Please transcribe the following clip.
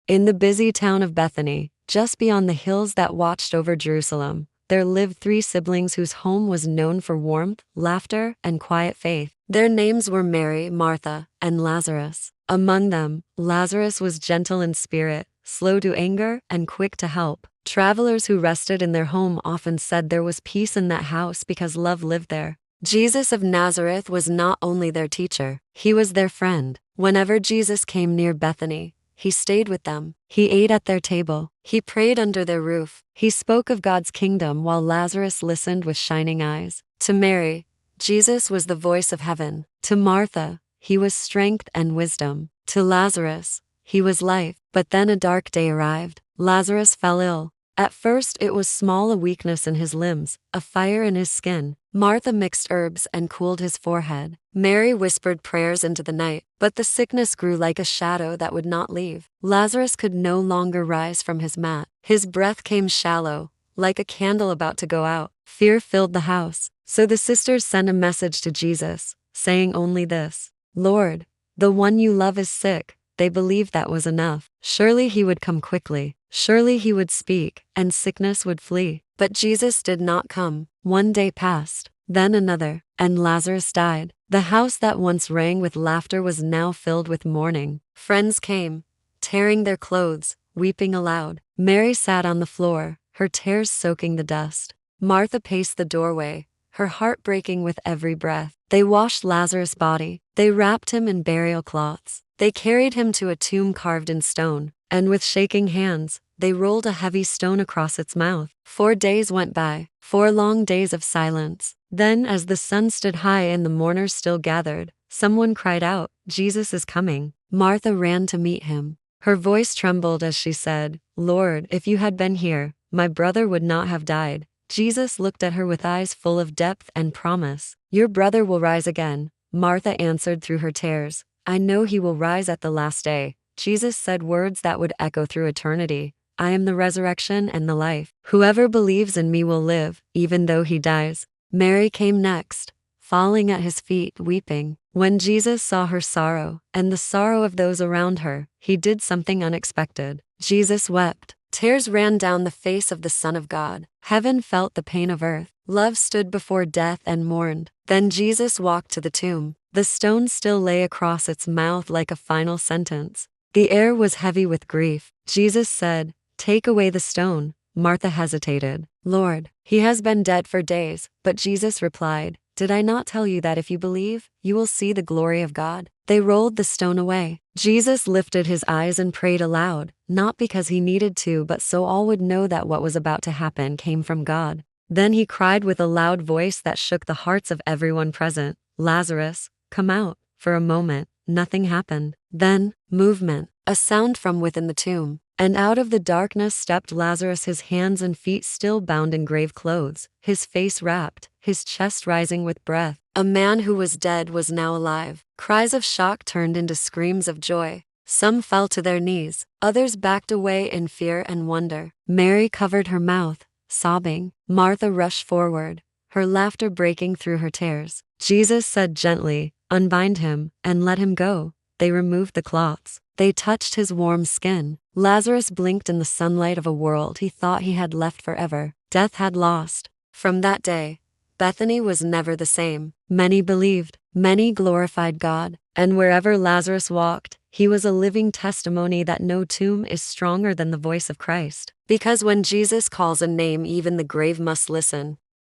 In the busy town of Bethany, just beyond the hills that watched over Jerusalem, there lived three siblings whose home was known for warmth, laughter, and quiet faith. Their names were Mary, Martha, and Lazarus. Among them, Lazarus was gentle in spirit, slow to anger, and quick to help. Travelers who rested in their home often said there was peace in that house because love lived there. Jesus of Nazareth was not only their teacher, he was their friend. Whenever Jesus came near Bethany, he stayed with them. He ate at their table. He prayed under their roof. He spoke of God's kingdom while Lazarus listened with shining eyes. To Mary, Jesus was the voice of heaven. To Martha, he was strength and wisdom. To Lazarus, he was life. But then a dark day arrived. Lazarus fell ill. At first it was small, a weakness in his limbs, a fire in his skin. Martha mixed herbs and cooled his forehead. Mary whispered prayers into the night, but the sickness grew like a shadow that would not leave. Lazarus could no longer rise from his mat. His breath came shallow, like a candle about to go out. Fear filled the house. So the sisters sent a message to Jesus, saying only this: "Lord, the one you love is sick." They believed that was enough. Surely he would come quickly. Surely he would speak, and sickness would flee. But Jesus did not come. One day passed, then another, and Lazarus died. The house that once rang with laughter was now filled with mourning. Friends came, tearing their clothes, weeping aloud. Mary sat on the floor, her tears soaking the dust. Martha paced the doorway, her heart breaking with every breath. They washed Lazarus' body. They wrapped him in burial cloths. They carried him to a tomb carved in stone, and with shaking hands, they rolled a heavy stone across its mouth. 4 days went by, 4 long days of silence. Then, as the sun stood high and the mourners still gathered, someone cried out, "Jesus is coming." Martha ran to meet him. Her voice trembled as she said, "Lord, if you had been here, my brother would not have died." Jesus looked at her with eyes full of depth and promise. "Your brother will rise again," Martha answered through her tears. "I know he will rise at the last day." Jesus said words that would echo through eternity. "I am the resurrection and the life. Whoever believes in me will live, even though he dies." Mary came next, falling at his feet, weeping. When Jesus saw her sorrow, and the sorrow of those around her, he did something unexpected. Jesus wept. Tears ran down the face of the Son of God. Heaven felt the pain of earth. Love stood before death and mourned. Then Jesus walked to the tomb. The stone still lay across its mouth like a final sentence. The air was heavy with grief. Jesus said, "Take away the stone." Martha hesitated. "Lord, he has been dead for days." But Jesus replied, "Did I not tell you that if you believe, you will see the glory of God?" They rolled the stone away. Jesus lifted his eyes and prayed aloud, not because he needed to, but so all would know that what was about to happen came from God. Then he cried with a loud voice that shook the hearts of everyone present, "Lazarus, come out." For a moment, nothing happened. Then, movement, a sound from within the tomb. And out of the darkness stepped Lazarus, his hands and feet still bound in grave clothes, his face wrapped, his chest rising with breath. A man who was dead was now alive. Cries of shock turned into screams of joy. Some fell to their knees, others backed away in fear and wonder. Mary covered her mouth, sobbing. Martha rushed forward, her laughter breaking through her tears. Jesus said gently, "Unbind him, and let him go." They removed the cloths. They touched his warm skin. Lazarus blinked in the sunlight of a world he thought he had left forever. Death had lost. From that day, Bethany was never the same. Many believed, many glorified God, and wherever Lazarus walked, he was a living testimony that no tomb is stronger than the voice of Christ. Because when Jesus calls a name, even the grave must listen.